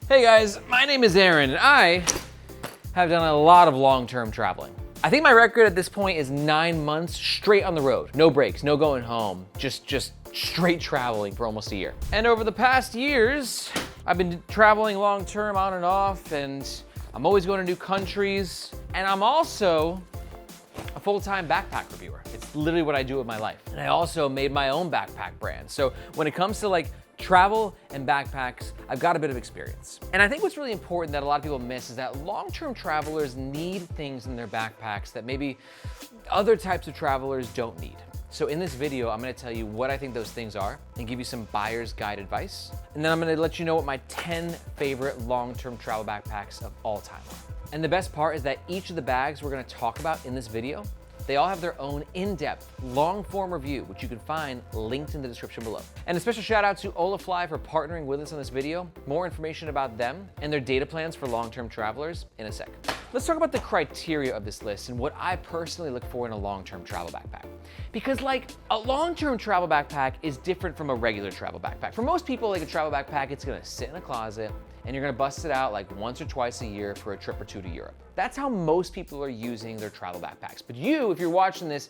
Hey guys, my name is Aaron and I have done a lot of long-term traveling. I think my record at this point is 9 months straight on the road. No breaks, no going home, just straight traveling for almost a year. And over the past years, I've been traveling long-term on and off, and I'm always going to new countries. And I'm also a full-time backpack reviewer. It's literally what I do with my life. And I also made my own backpack brand. So when it comes to like travel and backpacks, I've got a bit of experience. And I think what's really important that a lot of people miss is that long-term travelers need things in their backpacks that maybe other types of travelers don't need. So in this video, I'm gonna tell you what I think those things are and give you some buyer's guide advice. And then I'm gonna let you know what my 10 favorite long-term travel backpacks of all time are. And the best part is that each of the bags we're gonna talk about in this video, they all have their own in-depth, long-form review, which you can find linked in the description below. And a special shout out to Holafly for partnering with us on this video. More information about them and their data plans for long-term travelers in a sec. Let's talk about the criteria of this list and what I personally look for in a long-term travel backpack. Because like a long-term travel backpack is different from a regular travel backpack. For most people, like a travel backpack, it's gonna sit in a closet and you're gonna bust it out like once or twice a year for a trip or two to Europe. That's how most people are using their travel backpacks. But you, if you're watching this,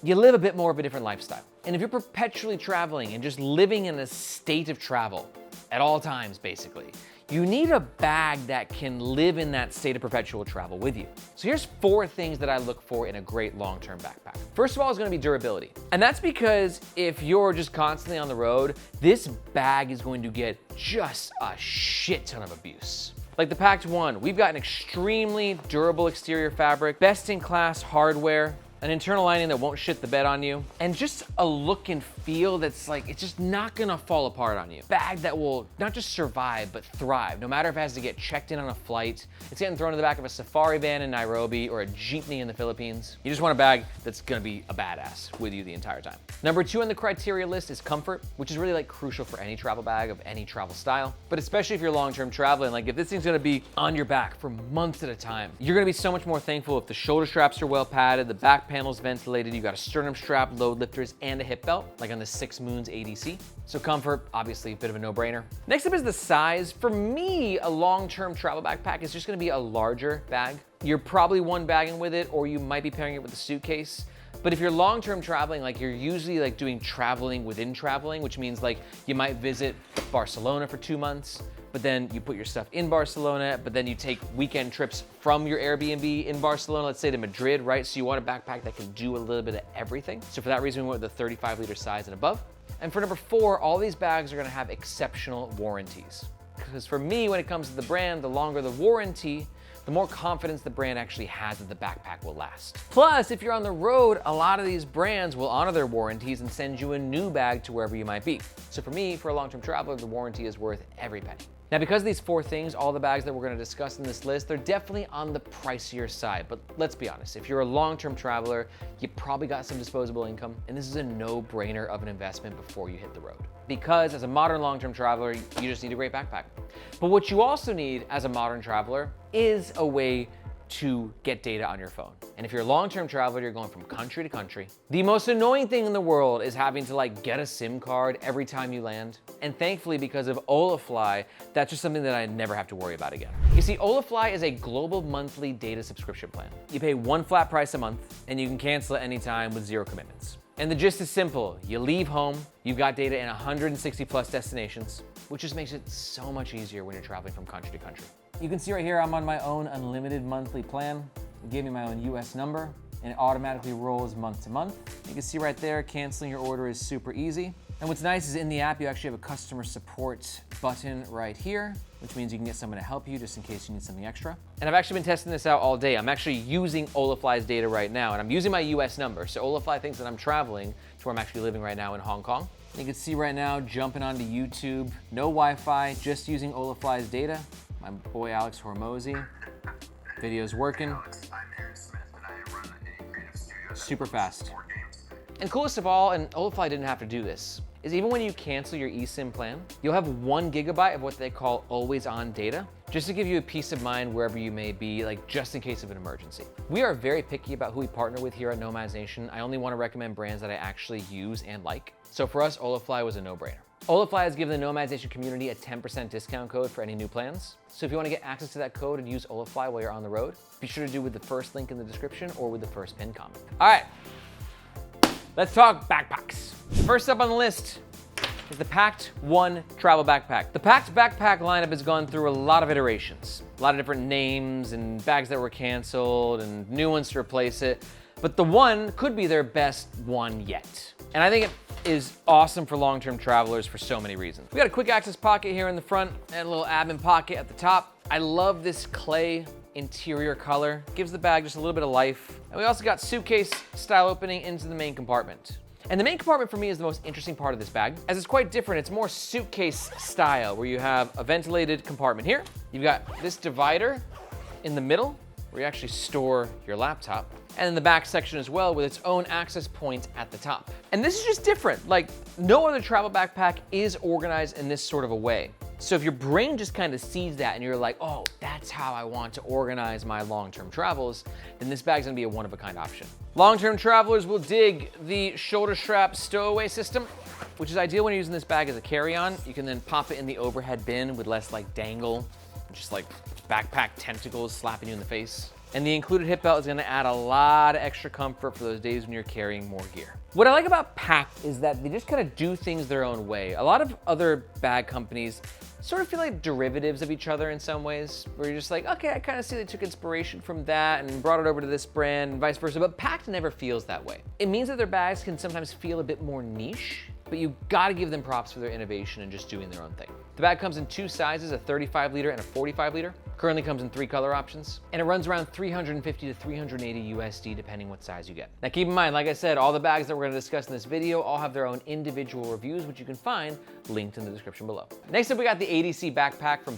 you live a bit more of a different lifestyle. And if you're perpetually traveling and just living in a state of travel at all times, basically, you need a bag that can live in that state of perpetual travel with you. So here's 4 things that I look for in a great long-term backpack. First of all is gonna be durability. And that's because if you're just constantly on the road, this bag is going to get just a shit ton of abuse. Like the Pakt 1, we've got an extremely durable exterior fabric, best-in-class hardware, an internal lining that won't shit the bed on you, and just a look and feel that's like, it's just not gonna fall apart on you. Bag that will not just survive, but thrive. No matter if it has to get checked in on a flight, it's getting thrown in the back of a safari van in Nairobi or a jeepney in the Philippines. You just want a bag that's gonna be a badass with you the entire time. Number 2 on the criteria list is comfort, which is really like crucial for any travel bag of any travel style. But especially if you're long-term traveling, like if this thing's gonna be on your back for months at a time, you're gonna be so much more thankful if the shoulder straps are well padded, the back panel's ventilated, you got a sternum strap, load lifters, and a hip belt, like on the 6 Moons ADC. So comfort, obviously a bit of a no-brainer. Next up is the size. For me, a long-term travel backpack is just gonna be a larger bag. You're probably one bagging with it, or you might be pairing it with a suitcase. But if you're long-term traveling, like you're usually like doing traveling within traveling, which means like you might visit Barcelona for 2 months, but then you put your stuff in Barcelona, but then you take weekend trips from your Airbnb in Barcelona, let's say to Madrid, right? So you want a backpack that can do a little bit of everything. So for that reason, we went with the 35-liter size and above. And for number 4, all these bags are gonna have exceptional warranties. Because for me, when it comes to the brand, the longer the warranty, the more confidence the brand actually has that the backpack will last. Plus, if you're on the road, a lot of these brands will honor their warranties and send you a new bag to wherever you might be. So for me, for a long-term traveler, the warranty is worth every penny. Now, because of these 4 things, all the bags that we're gonna discuss in this list, they're definitely on the pricier side. But let's be honest, if you're a long-term traveler, you probably got some disposable income, and this is a no-brainer of an investment before you hit the road. Because as a modern long-term traveler, you just need a great backpack. But what you also need as a modern traveler is a way to get data on your phone. And if you're a long-term traveler, you're going from country to country. The most annoying thing in the world is having to like get a SIM card every time you land. And thankfully, because of Holafly, that's just something that I never have to worry about again. You see, Holafly is a global monthly data subscription plan. You pay one flat price a month and you can cancel at any time with 0 commitments. And the gist is simple. You leave home, you've got data in 160 plus destinations, which just makes it so much easier when you're traveling from country to country. You can see right here, I'm on my own unlimited monthly plan. It gave me my own US number, and it automatically rolls month to month. You can see right there, canceling your order is super easy. And what's nice is in the app, you actually have a customer support button right here, which means you can get someone to help you just in case you need something extra. And I've actually been testing this out all day. I'm actually using Holafly's data right now, and I'm using my US number. So Holafly thinks that I'm traveling to where I'm actually living right now in Hong Kong. You can see right now, jumping onto YouTube, no Wi-Fi, just using Holafly's data. My boy Alex Hormozy, video's working. Super fast. And coolest of all, and Holafly didn't have to do this, is even when you cancel your eSIM plan, you'll have 1 gigabyte of what they call always on data, just to give you a peace of mind wherever you may be, like just in case of an emergency. We are very picky about who we partner with here at Nomads Nation. I only want to recommend brands that I actually use and like. So for us, Holafly was a no-brainer. Holafly has given the Nomads Nation community a 10% discount code for any new plans. So if you want to get access to that code and use Holafly while you're on the road, be sure to do with the first link in the description or with the first pinned comment. All right, let's talk backpacks. First up on the list is the Pakt 1 travel backpack. The Pakt backpack lineup has gone through a lot of iterations, a lot of different names and bags that were canceled and new ones to replace it. But the one could be their best one yet. And I think it is awesome for long-term travelers for so many reasons. We got a quick access pocket here in the front and a little admin pocket at the top. I love this clay interior color. Gives the bag just a little bit of life. And we also got suitcase style opening into the main compartment. And the main compartment for me is the most interesting part of this bag, as it's quite different. It's more suitcase style, where you have a ventilated compartment here. You've got this divider in the middle, where you actually store your laptop. And in the back section as well, with its own access point at the top. And this is just different. Like, no other travel backpack is organized in this sort of a way. So if your brain just kind of sees that and you're like, oh, that's how I want to organize my long-term travels, then this bag's gonna be a one-of-a-kind option. Long-term travelers will dig the shoulder strap stowaway system, which is ideal when you're using this bag as a carry-on. You can then pop it in the overhead bin with less like dangle, just like backpack tentacles slapping you in the face. And the included hip belt is gonna add a lot of extra comfort for those days when you're carrying more gear. What I like about Pakt is that they just kind of do things their own way. A lot of other bag companies sort of feel like derivatives of each other in some ways, where you're just like, okay, I kind of see they took inspiration from that and brought it over to this brand and vice versa, but Pakt never feels that way. It means that their bags can sometimes feel a bit more niche, but you gotta give them props for their innovation and just doing their own thing. The bag comes in two sizes, a 35 liter and a 45 liter. Currently comes in 3 color options, and it runs around 350 to 380 USD depending what size you get. Now keep in mind, like I said, all the bags that we're gonna discuss in this video all have their own individual reviews, which you can find linked in the description below. Next up, we got the ADC backpack from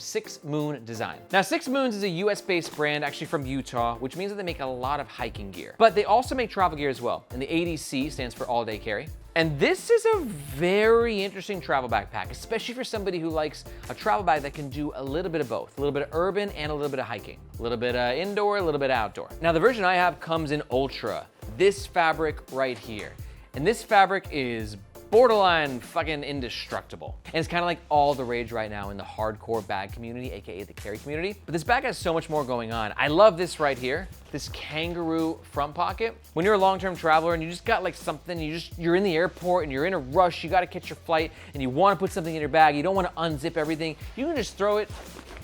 Moon Designs. Now 6moons is a US-based brand actually from Utah, which means that they make a lot of hiking gear, but they also make travel gear as well. And the ADC stands for all day carry. And this is a very interesting travel backpack, especially for somebody who likes a travel bag that can do a little bit of both, a little bit of urban and a little bit of hiking, a little bit indoor, a little bit outdoor. Now the version I have comes in Ultra, this fabric right here. And this fabric is borderline fucking indestructible. And it's kind of like all the rage right now in the hardcore bag community, AKA the carry community. But this bag has so much more going on. I love this right here, this kangaroo front pocket. When you're a long-term traveler and you just got like something, you're in the airport and you're in a rush, you gotta catch your flight and you wanna put something in your bag, you don't wanna unzip everything, you can just throw it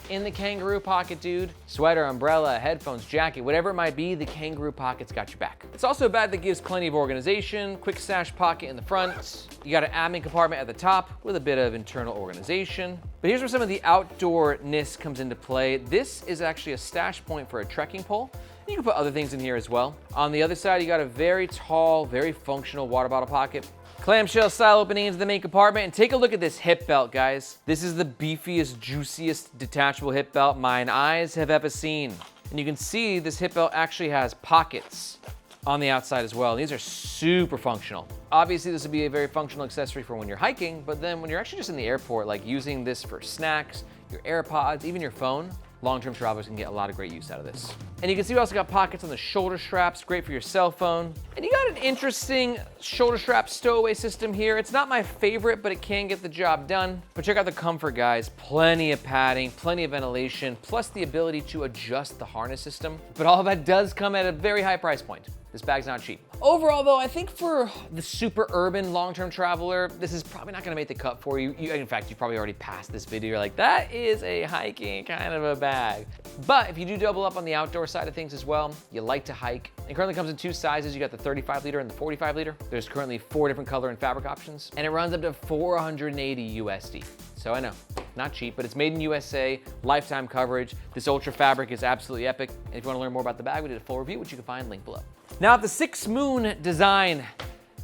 in the kangaroo pocket, dude. Sweater, umbrella, headphones, jacket, whatever it might be, the kangaroo pocket's got your back. It's also a bag that gives plenty of organization, quick stash pocket in the front. You got an admin compartment at the top with a bit of internal organization. But here's where some of the outdoorness comes into play. This is actually a stash point for a trekking pole. You can put other things in here as well. On the other side, you got a very tall, very functional water bottle pocket. Clamshell style opening into the main compartment, and take a look at this hip belt, guys. This is the beefiest, juiciest detachable hip belt mine eyes have ever seen. And you can see this hip belt actually has pockets on the outside as well. These are super functional. Obviously, this would be a very functional accessory for when you're hiking, but then when you're actually just in the airport, like using this for snacks, your AirPods, even your phone, long-term travelers can get a lot of great use out of this. And you can see we also got pockets on the shoulder straps, great for your cell phone. And you got an interesting shoulder strap stowaway system here. It's not my favorite, but it can get the job done. But check out the comfort, guys. Plenty of padding, plenty of ventilation, plus the ability to adjust the harness system. But all of that does come at a very high price point. This bag's not cheap. Overall though, I think for the super urban long-term traveler, this is probably not gonna make the cut for you. In fact, you probably already passed this video. You're like, that is a hiking kind of a bag. But if you do double up on the outdoor side of things as well, you like to hike, it currently comes in 2 sizes. You got the 35 liter and the 45 liter. There's currently 4 different color and fabric options, and it runs up to 480 USD. So I know, not cheap, but it's made in USA, lifetime coverage. This Ultra fabric is absolutely epic. And if you wanna learn more about the bag, we did a full review, which you can find linked below. Now, if the Moon Designs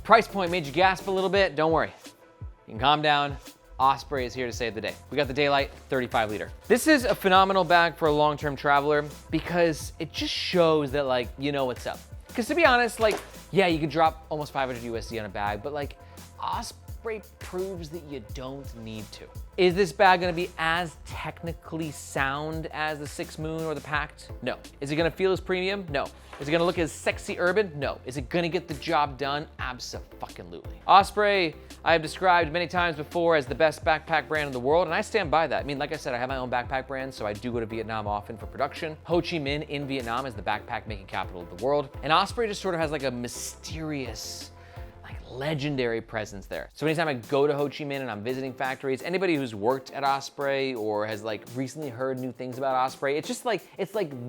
price point made you gasp a little bit, don't worry. You can calm down. Osprey is here to save the day. We got the Daylite 35 liter. This is a phenomenal bag for a long-term traveler because it just shows that, like, you know what's up. Because to be honest, like, yeah, you could drop almost 500 USD on a bag, but like, Osprey Osprey proves that you don't need to. Is this bag gonna be as technically sound as the 6 Moon or the Pakt? No. Is it gonna feel as premium? No. Is it gonna look as sexy urban? No. Is it gonna get the job done? Abso-fucking-lutely. Osprey, I have described many times before as the best backpack brand in the world, and I stand by that. I mean, like I said, I have my own backpack brand, so I do go to Vietnam often for production. Ho Chi Minh in Vietnam is the backpack making capital of the world, and Osprey just sort of has like a mysterious, legendary presence there. So anytime I go to Ho Chi Minh and I'm visiting factories, anybody who's worked at Osprey or has recently heard new things about Osprey, it's like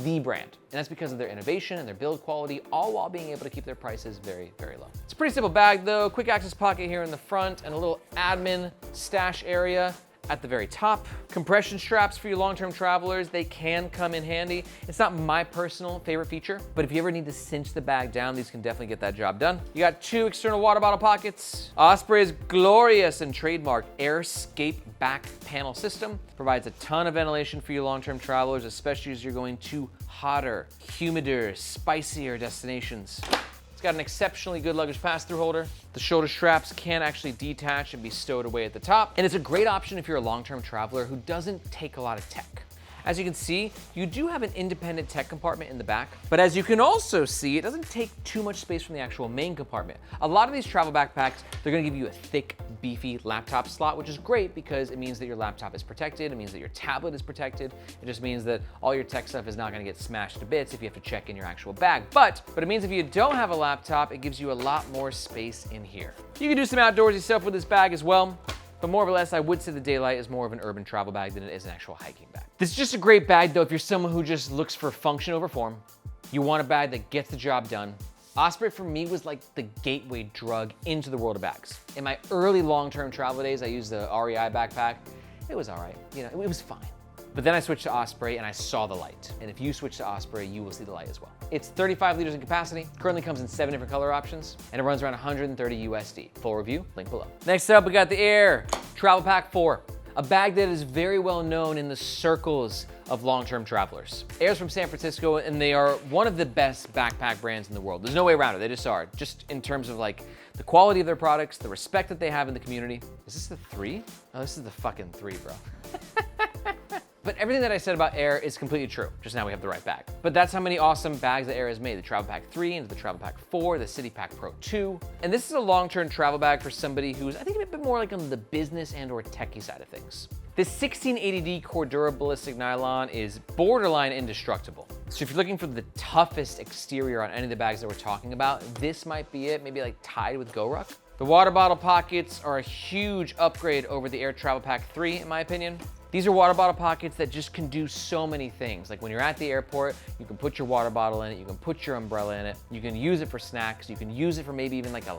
the brand. And that's because of their innovation and their build quality, all while being able to keep their prices very, very low. It's a pretty simple bag though, quick access pocket here in the front and a little admin stash area at the very top. Compression straps for you long-term travelers, they can come in handy. It's not my personal favorite feature, but if you ever need to cinch the bag down, these can definitely get that job done. You got 2 external water bottle pockets. Osprey's glorious and trademarked AirScape back panel system provides a ton of ventilation for you long-term travelers, especially as you're going to hotter, humider, spicier destinations. It's got an exceptionally good luggage pass-through holder. The shoulder straps can actually detach and be stowed away at the top. And it's a great option if you're a long-term traveler who doesn't take a lot of tech. As you can see, you do have an independent tech compartment in the back, but as you can also see, it doesn't take too much space from the actual main compartment. A lot of these travel backpacks, they're gonna give you a thick, beefy laptop slot, which is great because it means that your laptop is protected, it means that your tablet is protected, it just means that all your tech stuff is not gonna get smashed to bits if you have to check in your actual bag. But it means if you don't have a laptop, it gives you a lot more space in here. You can do some outdoorsy stuff with this bag as well. But more or less, I would say the Daylite is more of an urban travel bag than it is an actual hiking bag. This is just a great bag though if you're someone who just looks for function over form. You want a bag that gets the job done. Osprey for me was like the gateway drug into the world of bags. In my early long-term travel days, I used the REI backpack. It was all right, it was fine. But then I switched to Osprey and I saw the light. And if you switch to Osprey, you will see the light as well. It's 35 liters in capacity, currently comes in 7 different color options, and it runs around 130 USD. Full review, link below. Next up, we got the Aer Travel Pack 4, a bag that is very well known in the circles of long-term travelers. Aer's from San Francisco, and they are one of the best backpack brands in the world. There's no way around it, they just are. Just in terms of the quality of their products, the respect that they have in the community. Is this the 3? Oh, this is the fucking 3, bro. But everything that I said about Aer is completely true. Just now we have the right bag. But that's how many awesome bags that Aer has made. The Travel Pack 3 into the Travel Pack 4, the City Pack Pro 2. And this is a long-term travel bag for somebody who's, I think, a bit more on the business and or techie side of things. This 1680D Cordura ballistic nylon is borderline indestructible. So if you're looking for the toughest exterior on any of the bags that we're talking about, this might be it, maybe tied with Goruck. The water bottle pockets are a huge upgrade over the Aer Travel Pack 3, in my opinion. These are water bottle pockets that just can do so many things. Like when you're at the airport, you can put your water bottle in it, you can put your umbrella in it, you can use it for snacks, you can use it for maybe even a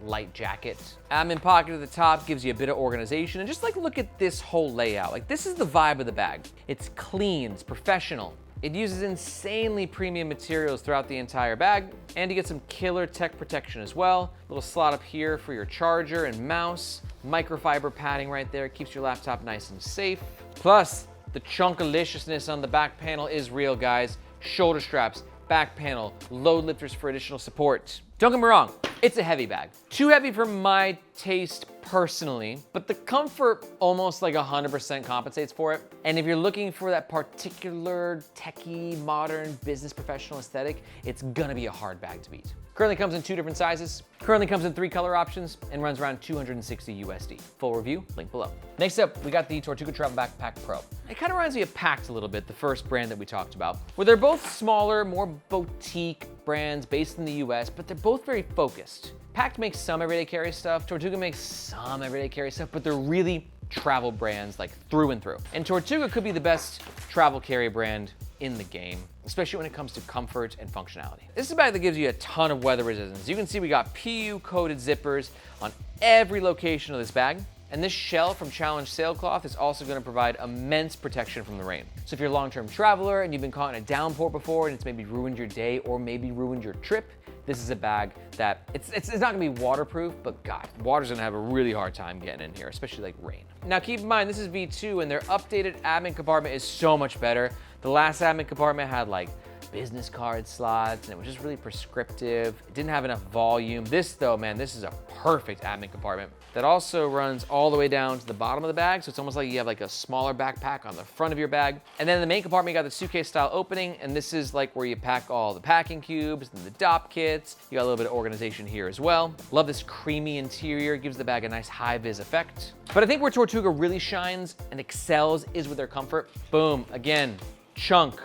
light jacket. Admin pocket at the top gives you a bit of organization, and just look at this whole layout. This is the vibe of the bag. It's clean, it's professional. It uses insanely premium materials throughout the entire bag, and you get some killer tech protection as well. Little slot up here for your charger and mouse. Microfiber padding right there keeps your laptop nice and safe. Plus, the chunkaliciousness on the back panel is real, guys. Shoulder straps, back panel, load lifters for additional support. Don't get me wrong, it's a heavy bag. Too heavy for my taste personally, but the comfort almost 100% compensates for it. And if you're looking for that particular techie, modern, business professional aesthetic, it's gonna be a hard bag to beat. Currently comes in 2 different sizes, currently comes in 3 color options, and runs around 260 USD. Full review, link below. Next up, we got the Tortuga Travel Backpack Pro. It kind of reminds me of Pakt a little bit, the first brand that we talked about, where they're both smaller, more boutique brands based in the US, but they're both very focused. Pakt makes some everyday carry stuff, Tortuga makes some everyday carry stuff, but they're really travel brands through and through. And Tortuga could be the best travel carry brand in the game, especially when it comes to comfort and functionality. This is a bag that gives you a ton of weather resistance. You can see we got PU coated zippers on every location of this bag. And this shell from Challenge Sailcloth is also going to provide immense protection from the rain. So if you're a long-term traveler and you've been caught in a downpour before and it's maybe ruined your day or maybe ruined your trip, this is a bag that it's not gonna be waterproof, but God, water's gonna have a really hard time getting in here, especially rain. Now keep in mind, this is V2 and their updated admin compartment is so much better. The last admin compartment had business card slots, and it was just really prescriptive. It didn't have enough volume. This though, man, this is a perfect admin compartment that also runs all the way down to the bottom of the bag. So it's almost like you have like a smaller backpack on the front of your bag. And then in the main compartment, you got the suitcase style opening. And this is like where you pack all the packing cubes and the DOP kits. You got a little bit of organization here as well. Love this creamy interior. It gives the bag a nice high vis effect. But I think where Tortuga really shines and excels is with their comfort. Boom, again, chunk,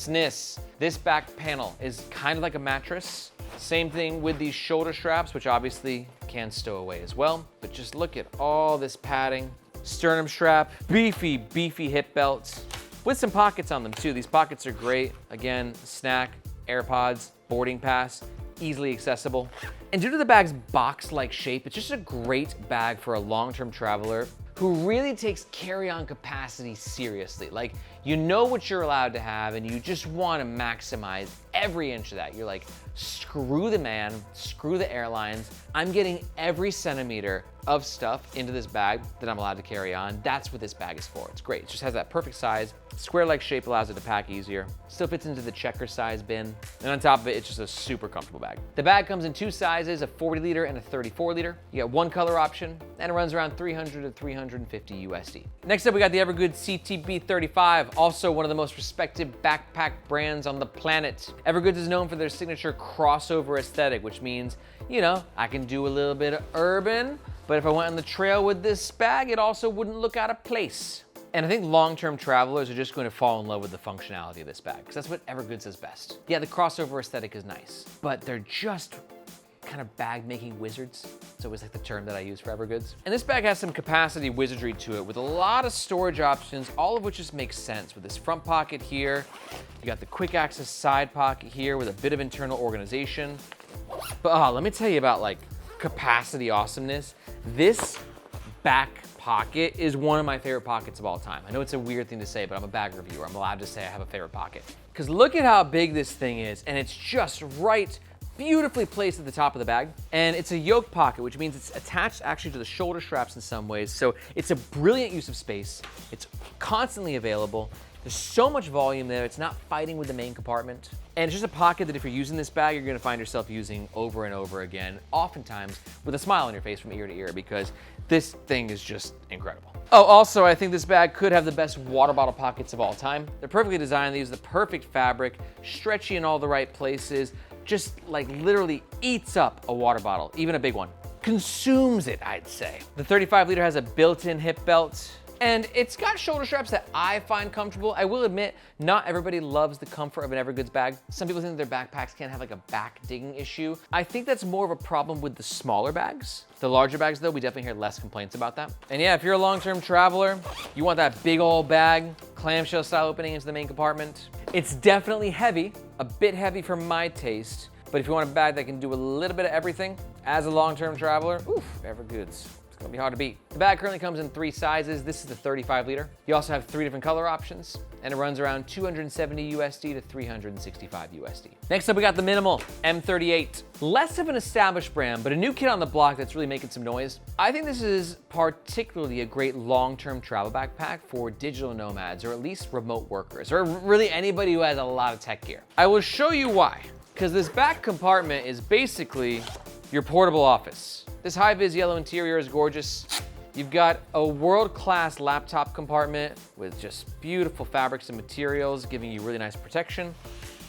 nis. This back panel is kind of like a mattress. Same thing with these shoulder straps, which obviously can stow away as well. But just look at all this padding. Sternum strap, beefy hip belts with some pockets on them too. These pockets are great. Again, snack, AirPods, boarding pass, easily accessible. And due to the bag's box-like shape, it's just a great bag for a long-term traveler who really takes carry-on capacity seriously. Like, you know what you're allowed to have and you just want to maximize every inch of that. You're like, screw the man, screw the airlines. I'm getting every centimeter of stuff into this bag that I'm allowed to carry on. That's what this bag is for. It's great. It just has that perfect size. Square-like shape allows it to pack easier. Still fits into the checker size bin. And on top of it, it's just a super comfortable bag. The bag comes in two sizes, a 40 liter and a 34 liter. You got one color option and it runs around 300 to 350 USD. Next up, we got the Evergoods CTB35, also one of the most respected backpack brands on the planet. Evergoods is known for their signature crossover aesthetic, which means, you know, I can do a little bit of urban, but if I went on the trail with this bag, it also wouldn't look out of place. And I think long-term travelers are just going to fall in love with the functionality of this bag, because that's what Evergoods does best. Yeah, the crossover aesthetic is nice, but they're just kind of bag-making wizards. It's always like the term that I use for Evergoods. And this bag has some capacity wizardry to it with a lot of storage options, all of which just makes sense. With this front pocket here, you got the quick access side pocket here with a bit of internal organization. But let me tell you about like capacity awesomeness. This back pocket is one of my favorite pockets of all time. I know it's a weird thing to say, but I'm a bag reviewer. I'm allowed to say I have a favorite pocket. Because look at how big this thing is, and it's just right, beautifully placed at the top of the bag. And it's a yoke pocket, which means it's attached actually to the shoulder straps in some ways. So it's a brilliant use of space. It's constantly available. There's so much volume there, it's not fighting with the main compartment. And it's just a pocket that if you're using this bag, you're gonna find yourself using over and over again, oftentimes with a smile on your face from ear to ear, because this thing is just incredible. Oh, also, I think this bag could have the best water bottle pockets of all time. They're perfectly designed, they use the perfect fabric, stretchy in all the right places, just like literally eats up a water bottle, even a big one. Consumes it, I'd say. The 35 liter has a built-in hip belt, and it's got shoulder straps that I find comfortable. I will admit, not everybody loves the comfort of an Evergoods bag. Some people think that their backpacks can have like a back digging issue. I think that's more of a problem with the smaller bags. The larger bags though, we definitely hear less complaints about that. And yeah, if you're a long-term traveler, you want that big old bag, clamshell style opening into the main compartment. It's definitely heavy, a bit heavy for my taste, but if you want a bag that can do a little bit of everything, as a long-term traveler, oof, Evergoods. It's gonna be hard to beat. The bag currently comes in 3 sizes. This is the 35 liter. You also have 3 different color options, and it runs around 270 USD to 365 USD. Next up, we got the Minimul M38. Less of an established brand, but a new kid on the block that's really making some noise. I think this is particularly a great long-term travel backpack for digital nomads, or at least remote workers, or really anybody who has a lot of tech gear. I will show you why, because this back compartment is basically your portable office. This high-vis yellow interior is gorgeous. You've got a world-class laptop compartment with just beautiful fabrics and materials giving you really nice protection.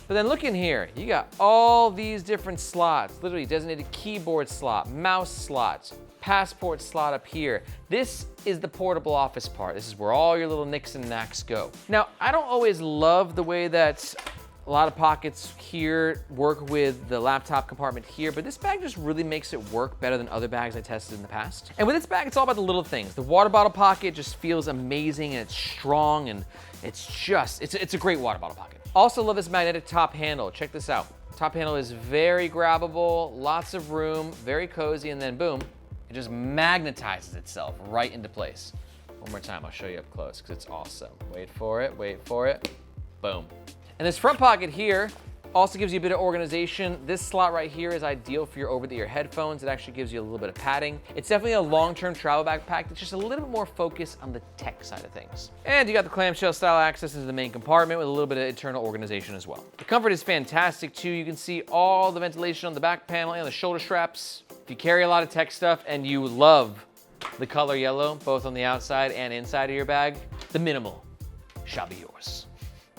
But then look in here, you got all these different slots, literally designated keyboard slot, mouse slots, passport slot up here. This is the portable office part. This is where all your little nicks and knacks go. Now, I don't always love the way that a lot of pockets here work with the laptop compartment here, but this bag just really makes it work better than other bags I tested in the past. And with this bag, it's all about the little things. The water bottle pocket just feels amazing, and it's strong, and it's a great water bottle pocket. Also love this magnetic top handle. Check this out. Top handle is very grabbable, lots of room, very cozy, and then boom, it just magnetizes itself right into place. One more time, I'll show you up close because it's awesome. Wait for it, boom. And this front pocket here Also gives you a bit of organization. This slot right here is ideal for your over-the-ear headphones. It actually gives you a little bit of padding. It's definitely a long-term travel backpack that's just a little bit more focused on the tech side of things. And you got the clamshell style access into the main compartment with a little bit of internal organization as well. The comfort is fantastic too. You can see all the ventilation on the back panel and the shoulder straps. If you carry a lot of tech stuff and you love the color yellow, both on the outside and inside of your bag, the Minimul shall be yours.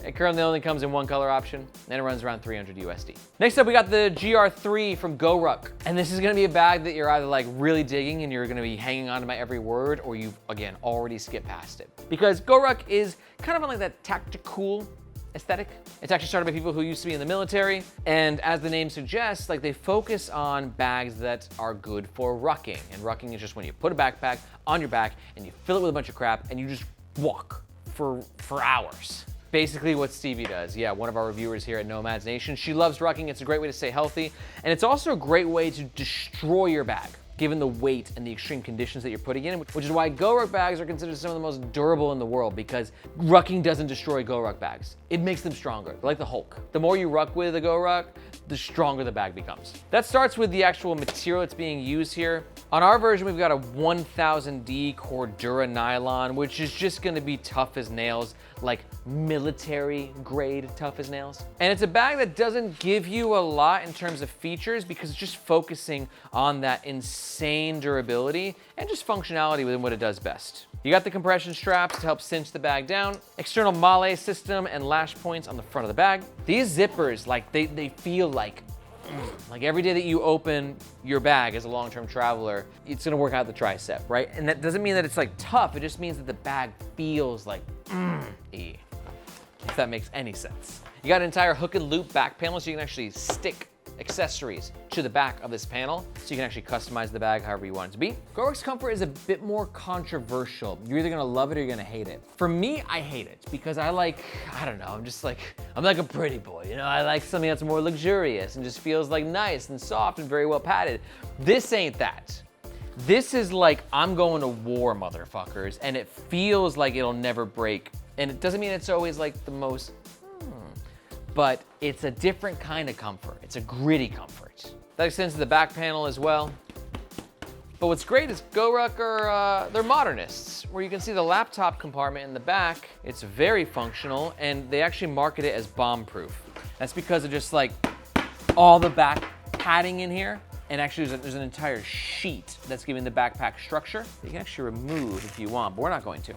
It currently only comes in one color option, and it runs around 300 USD. Next up, we got the GR3 from Goruck. And this is gonna be a bag that you're either like really digging and you're gonna be hanging on to my every word, or you've, again, already skipped past it. Because Goruck is kind of on like that tactical aesthetic. It's actually started by people who used to be in the military. And as the name suggests, like they focus on bags that are good for rucking. And rucking is just when you put a backpack on your back and you fill it with a bunch of crap and you just walk for hours. Basically what Stevie does. Yeah, one of our reviewers here at Nomads Nation. She loves rucking. It's a great way to stay healthy. And it's also a great way to destroy your bag, given the weight and the extreme conditions that you're putting in, which is why Goruck bags are considered some of the most durable in the world, because rucking doesn't destroy Goruck bags. It makes them stronger, They're like the Hulk. The more you ruck with a Goruck, the stronger the bag becomes. That starts with the actual material that's being used here. On our version, we've got a 1000D Cordura nylon, which is just gonna be tough as nails, like military grade tough as nails. And it's a bag that doesn't give you a lot in terms of features because it's just focusing on that insane durability and just functionality within what it does best. You got the compression straps to help cinch the bag down, external Male system and lash points on the front of the bag. These zippers, like they feel like every day that you open your bag as a long-term traveler, it's gonna work out the tricep, right? And that doesn't mean that it's like tough, it just means that the bag feels like if that makes any sense. You got an entire hook and loop back panel so you can actually stick accessories to the back of this panel so you can actually customize the bag however you want it to be. Goruck's comfort is a bit more controversial. You're either gonna love it or you're gonna hate it. For me, I hate it because I don't know, I'm like a pretty boy, you know? I like something that's more luxurious and just feels like nice and soft and very well padded. This ain't that. This is like, I'm going to war, motherfuckers, and it feels like it'll never break. And it doesn't mean it's always like the most, but it's a different kind of comfort. It's a gritty comfort. That extends to the back panel as well. But what's great is Goruck are, they're modernists, where you can see the laptop compartment in the back. It's very functional, and they actually market it as bomb-proof. That's because of just like all the back padding in here. And actually there's an entire sheet that's giving the backpack structure that you can actually remove if you want, but we're not going to.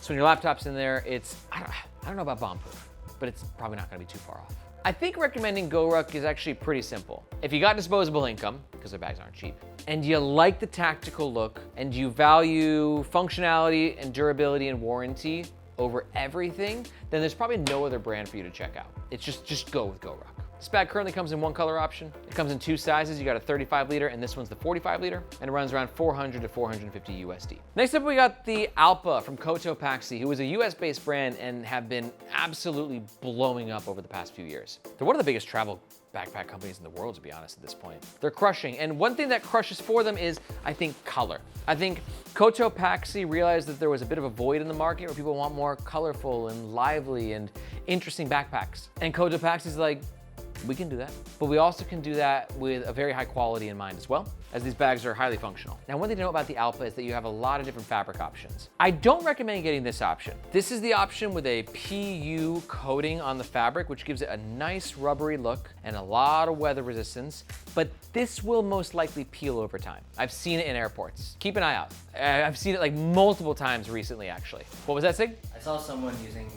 So when your laptop's in there, it's, I don't know about bomb-proof, but it's probably not gonna be too far off. I think recommending Goruck is actually pretty simple. If you got disposable income, because their bags aren't cheap, and you like the tactical look, and you value functionality and durability and warranty over everything, then there's probably no other brand for you to check out. It's just go with Goruck. This bag currently comes in one color option. It comes in two sizes. You got a 35 liter and this one's the 45 liter, and it runs around 400 to 450 USD. Next up, we got the Allpa from Cotopaxi, who is a US based brand and have been absolutely blowing up over the past few years. They're one of the biggest travel backpack companies in the world, to be honest, at this point. They're crushing, and one thing that crushes for them is, I think, color. I think Cotopaxi realized that there was a bit of a void in the market where people want more colorful and lively and interesting backpacks. And Cotopaxi's like, we can do that, but we also can do that with a very high quality in mind as well, as these bags are highly functional. Now, one thing to know about the Allpa is that you have a lot of different fabric options. I don't recommend getting this option. This is the option with a PU coating on the fabric, which gives it a nice rubbery look and a lot of weather resistance, but this will most likely peel over time. I've seen it in airports. Keep an eye out. I've seen it like multiple times recently, actually. What was that, Sig? I saw someone using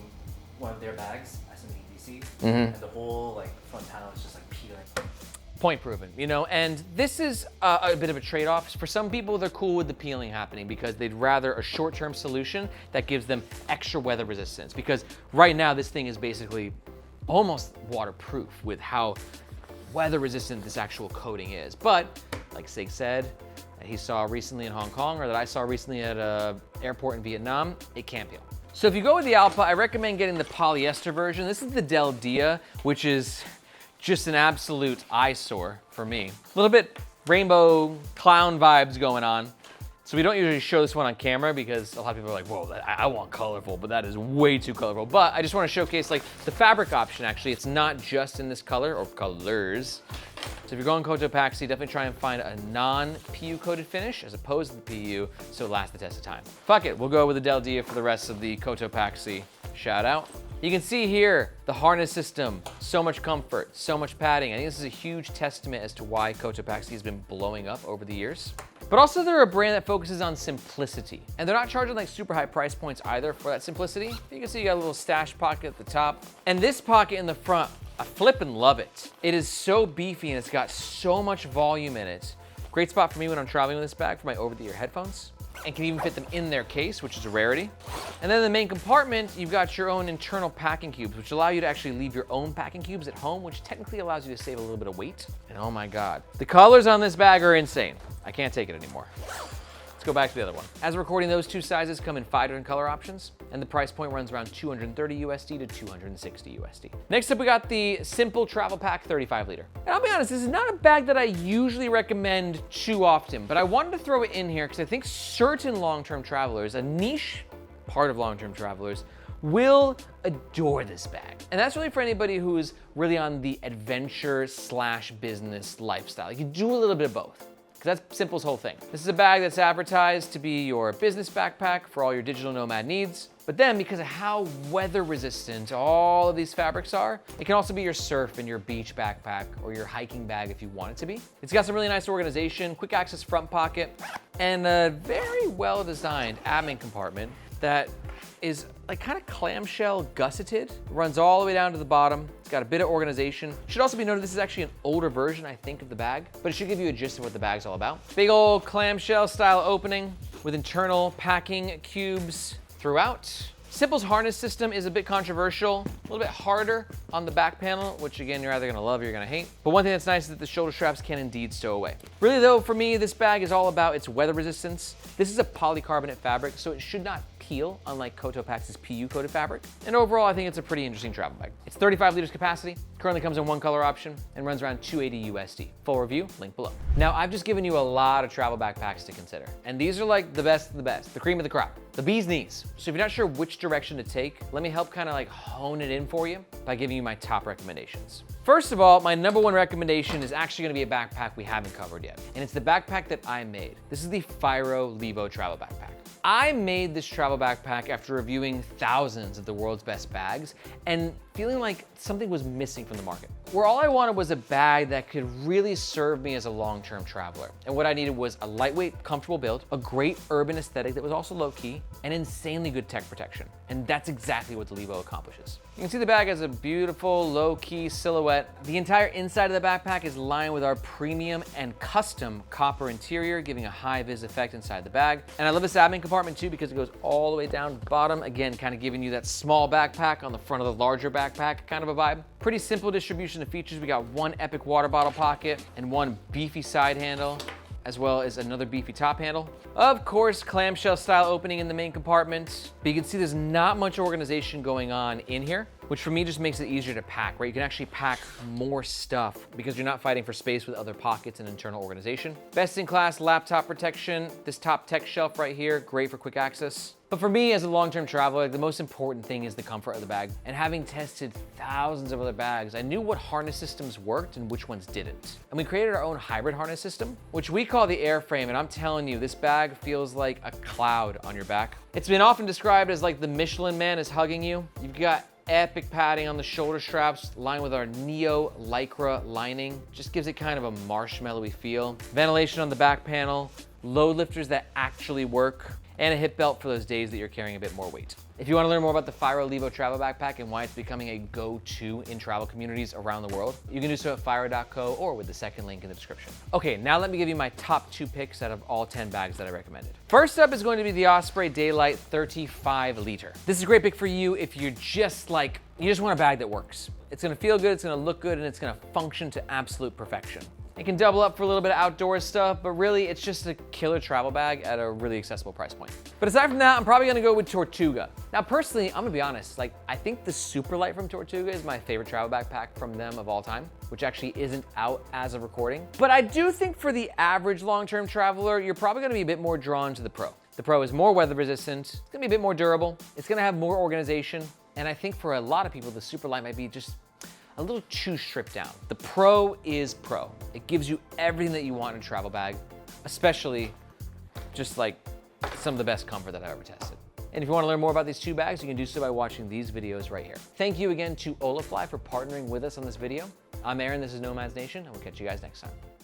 one of their bags as an ADC, and the whole like front panel is just like peeling. Point proven, you know, and this is a bit of a trade-off. For some people, they're cool with the peeling happening because they'd rather a short-term solution that gives them extra weather resistance, because right now this thing is basically almost waterproof with how weather resistant this actual coating is. But like Sig said, that he saw recently in Hong Kong, or that I saw recently at an airport in Vietnam, it can't peel. So if you go with the Allpa, I recommend getting the polyester version. This is the Del Dia, which is just an absolute eyesore for me. A little bit rainbow clown vibes going on. So we don't usually show this one on camera because a lot of people are like, whoa, I want colorful, but that is way too colorful. But I just want to showcase like the fabric option. Actually, it's not just in this color or colors. So if you're going Cotopaxi, definitely try and find a non-PU coated finish as opposed to the PU so it lasts the test of time. Fuck it, we'll go with the Del Dia for the rest of the Cotopaxi shout out. You can see here the harness system, so much comfort, so much padding. I think this is a huge testament as to why Cotopaxi has been blowing up over the years. But also they're a brand that focuses on simplicity. And they're not charging like super high price points either for that simplicity. You can see you got a little stash pocket at the top. And this pocket in the front, I flippin' love it. It is so beefy and it's got so much volume in it. Great spot for me when I'm traveling with this bag for my over-the-ear headphones. And can even fit them in their case, which is a rarity. And then in the main compartment, you've got your own internal packing cubes, which allow you to actually leave your own packing cubes at home, which technically allows you to save a little bit of weight. And oh my God, the colors on this bag are insane. I can't take it anymore. Let's go back to the other one. As we're recording, those two sizes come in 5 different color options, and the price point runs around 230 USD to 260 USD. Next up, we got the Sympl Travel Pack 35 liter. And I'll be honest, this is not a bag that I usually recommend too often, but I wanted to throw it in here because I think certain long-term travelers, a niche part of long-term travelers, will adore this bag. And that's really for anybody who's really on the adventure / business lifestyle. You can do a little bit of both. That's Sympl's whole thing. This is a bag that's advertised to be your business backpack for all your digital nomad needs. But then because of how weather resistant all of these fabrics are, it can also be your surf and your beach backpack or your hiking bag if you want it to be. It's got some really nice organization, quick access front pocket, and a very well designed admin compartment that is like kind of clamshell gusseted, runs all the way down to the bottom. It's got a bit of organization. Should also be noted this is actually an older version, I think, of the bag, but it should give you a gist of what the bag's all about. Big old clamshell style opening with internal packing cubes throughout. Sympl's harness system is a bit controversial, a little bit harder on the back panel, which again, you're either gonna love or you're gonna hate. But one thing that's nice is that the shoulder straps can indeed stow away. Really though, for me, this bag is all about its weather resistance. This is a polycarbonate fabric, so it should not peel, unlike Cotopaxi's PU coated fabric. And overall, I think it's a pretty interesting travel bag. It's 35 liters capacity, currently comes in one color option, and runs around 280 USD. Full review, link below. Now, I've just given you a lot of travel backpacks to consider, and these are like the best of the best, the cream of the crop, the bee's knees. So if you're not sure which direction to take, let me help kind of like hone it in for you by giving you my top recommendations. First of all, my #1 recommendation is actually gonna be a backpack we haven't covered yet, and it's the backpack that I made. This is the Fyro Levo travel backpack. I made this travel backpack after reviewing thousands of the world's best bags and feeling like something was missing from the market. Where all I wanted was a bag that could really serve me as a long-term traveler. And what I needed was a lightweight, comfortable build, a great urban aesthetic that was also low-key, and insanely good tech protection. And that's exactly what the Levo accomplishes. You can see the bag has a beautiful, low-key silhouette. The entire inside of the backpack is lined with our premium and custom copper interior, giving a high-vis effect inside the bag. And I love this admin compartment too because it goes all the way down to the bottom. Again, kind of giving you that small backpack on the front of the larger backpack kind of a vibe. Pretty simple distribution of features. We got one epic water bottle pocket and one beefy side handle, as well as another beefy top handle. Of course, clamshell style opening in the main compartment, but you can see there's not much organization going on in here, which for me just makes it easier to pack, right? You can actually pack more stuff because you're not fighting for space with other pockets and internal organization. Best in class laptop protection. This top tech shelf right here, great for quick access. But for me as a long-term traveler, the most important thing is the comfort of the bag. And having tested thousands of other bags, I knew what harness systems worked and which ones didn't. And we created our own hybrid harness system, which we call the Airframe. And I'm telling you, this bag feels like a cloud on your back. It's been often described as like the Michelin Man is hugging you. You've got epic padding on the shoulder straps, lined with our Neo Lycra lining. Just gives it kind of a marshmallowy feel. Ventilation on the back panel, load lifters that actually work, and a hip belt for those days that you're carrying a bit more weight. If you want to learn more about the Fyro Levo travel backpack and why it's becoming a go-to in travel communities around the world, you can do so at fyro.co or with the second link in the description. Okay, now let me give you my top 2 picks out of all 10 bags that I recommended. First up is going to be the Osprey Daylite 35 liter. This is a great pick for you if you're just want a bag that works. It's gonna feel good, it's gonna look good, and it's gonna function to absolute perfection. It can double up for a little bit of outdoor stuff, but really it's just a killer travel bag at a really accessible price point. But aside from that, I'm probably gonna go with Tortuga. Now personally, I'm gonna be honest, like I think the Super Light from Tortuga is my favorite travel backpack from them of all time, which actually isn't out as of recording. But I do think for the average long-term traveler, you're probably gonna be a bit more drawn to the Pro. The Pro is more weather resistant, it's gonna be a bit more durable, it's gonna have more organization, and I think for a lot of people, the Super Light might be just a little too stripped down. The Pro is Pro. It gives you everything that you want in a travel bag, especially just like some of the best comfort that I've ever tested. And if you wanna learn more about these two bags, you can do so by watching these videos right here. Thank you again to Holafly for partnering with us on this video. I'm Aaron, this is Nomads Nation, and we'll catch you guys next time.